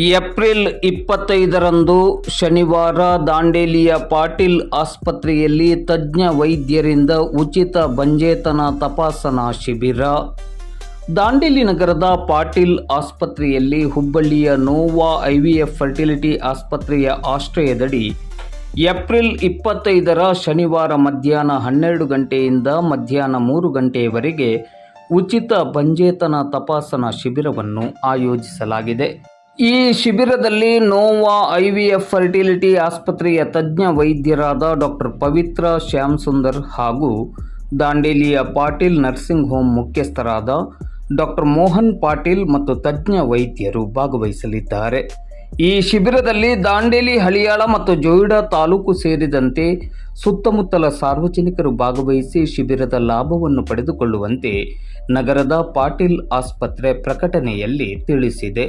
April 25ರಂದು ಶನಿವಾರ ದಾಂಡೇಲಿಯ ಪಾಟೀಲ್ ಆಸ್ಪತ್ರೆಯಲ್ಲಿ ತಜ್ಞ ವೈದ್ಯರಿಂದ ಉಚಿತ ಬಂಜೇತನ ತಪಾಸಣಾ ಶಿಬಿರ. ದಾಂಡೇಲಿ ನಗರದ ಪಾಟೀಲ್ ಆಸ್ಪತ್ರೆಯಲ್ಲಿ ಹುಬ್ಬಳ್ಳಿಯ ನೋವಾ IVF ಫರ್ಟಿಲಿಟಿ ಆಸ್ಪತ್ರೆಯ ಆಶ್ರಯದಡಿ ಏಪ್ರಿಲ್ 25ರ ಶನಿವಾರ ಮಧ್ಯಾಹ್ನ 12 ಗಂಟೆಯಿಂದ ಮಧ್ಯಾಹ್ನ 3 ಗಂಟೆಯವರೆಗೆ ಉಚಿತ ಬಂಜೇತನ ತಪಾಸಣಾ ಶಿಬಿರವನ್ನು ಆಯೋಜಿಸಲಾಗಿದೆ. ಈ ಶಿಬಿರದಲ್ಲಿ ನೋವಾ IVF ಫರ್ಟಿಲಿಟಿ ಆಸ್ಪತ್ರೆಯ ತಜ್ಞ ವೈದ್ಯರಾದ ಡಾಕ್ಟರ್ ಪವಿತ್ರ ಶ್ಯಾಮಸುಂದರ್ ಹಾಗೂ ದಾಂಡೇಲಿಯ ಪಾಟೀಲ್ ನರ್ಸಿಂಗ್ ಹೋಮ್ ಮುಖ್ಯಸ್ಥರಾದ ಡಾಕ್ಟರ್ ಮೋಹನ್ ಪಾಟೀಲ್ ಮತ್ತು ತಜ್ಞ ವೈದ್ಯರು ಭಾಗವಹಿಸಲಿದ್ದಾರೆ. ಈ ಶಿಬಿರದಲ್ಲಿ ದಾಂಡೇಲಿ, ಹಳಿಯಾಳ ಮತ್ತು ಜೋಯಿಡಾ ತಾಲೂಕು ಸೇರಿದಂತೆ ಸುತ್ತಮುತ್ತಲ ಸಾರ್ವಜನಿಕರು ಭಾಗವಹಿಸಿ ಶಿಬಿರದ ಲಾಭವನ್ನು ಪಡೆದುಕೊಳ್ಳುವಂತೆ ನಗರದ ಪಾಟೀಲ್ ಆಸ್ಪತ್ರೆ ಪ್ರಕಟಣೆಯಲ್ಲಿ ತಿಳಿಸಿದೆ.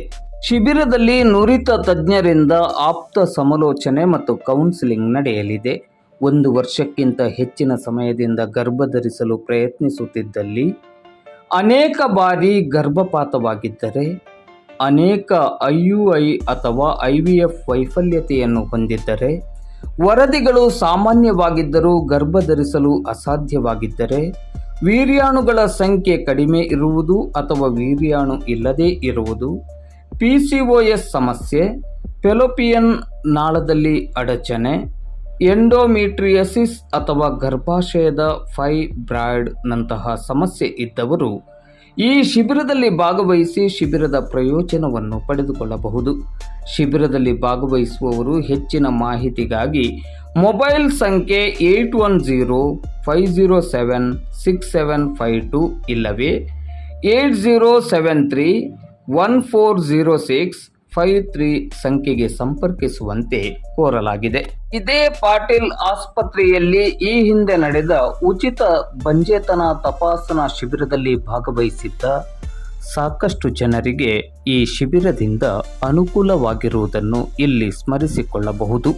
ಶಿಬಿರದಲ್ಲಿ ನುರಿತ ತಜ್ಞರಿಂದ ಆಪ್ತ ಸಮಾಲೋಚನೆ ಮತ್ತು ಕೌನ್ಸಿಲಿಂಗ್ ನಡೆಯಲಿದೆ. 1 ವರ್ಷಕ್ಕಿಂತ ಹೆಚ್ಚಿನ ಸಮಯದಿಂದ ಗರ್ಭಧರಿಸಲು ಪ್ರಯತ್ನಿಸುತ್ತಿದ್ದಲ್ಲಿ, ಅನೇಕ ಬಾರಿ ಗರ್ಭಪಾತವಾಗಿದ್ದರೆ, ಅನೇಕ IUI ಅಥವಾ IVF ವೈಫಲ್ಯತೆಯನ್ನು ಹೊಂದಿದ್ದರೆ, ವರದಿಗಳು ಸಾಮಾನ್ಯವಾಗಿದ್ದರೂ ಗರ್ಭಧರಿಸಲು ಅಸಾಧ್ಯವಾಗಿದ್ದರೆ, ವೀರ್ಯಾಣುಗಳ ಸಂಖ್ಯೆ ಕಡಿಮೆ ಇರುವುದು ಅಥವಾ ವೀರ್ಯಾಣು ಇಲ್ಲದೇ ಇರುವುದು, PCOS ಸಮಸ್ಯೆ, ಫೆಲೋಪಿಯನ್ ನಾಳದಲ್ಲಿ ಅಡಚಣೆ, ಎಂಡೋಮೆಟ್ರಿಯಸಿಸ್ ಅಥವಾ ಗರ್ಭಾಶಯದ ಫೈಬ್ರಾಯ್ಡ್ ನಂತಹ ಸಮಸ್ಯೆ ಇದ್ದವರು ಈ ಶಿಬಿರದಲ್ಲಿ ಭಾಗವಹಿಸಿ ಶಿಬಿರದ ಪ್ರಯೋಜನವನ್ನು ಪಡೆದುಕೊಳ್ಳಬಹುದು. ಶಿಬಿರದಲ್ಲಿ ಭಾಗವಹಿಸುವವರು ಹೆಚ್ಚಿನ ಮಾಹಿತಿಗಾಗಿ ಮೊಬೈಲ್ ಸಂಖ್ಯೆ 8105076752 ಇಲ್ಲವೇ 8073140653 ಸಂಖ್ಯೆಗೆ ಸಂಪರ್ಕಿಸುವಂತೆ ಕೋರಲಾಗಿದೆ. ಇದೇ ಪಾಟೀಲ್ ಆಸ್ಪತ್ರೆಯಲ್ಲಿ ಈ ಹಿಂದೆ ನಡೆದ ಉಚಿತ ಬಂಜೇತನ ತಪಾಸಣಾ ಶಿಬಿರದಲ್ಲಿ ಭಾಗವಹಿಸಿದ್ದ ಸಾಕಷ್ಟು ಜನರಿಗೆ ಈ ಶಿಬಿರದಿಂದ ಅನುಕೂಲವಾಗಿರುವುದನ್ನು ಇಲ್ಲಿ ಸ್ಮರಿಸಿಕೊಳ್ಳಬಹುದು.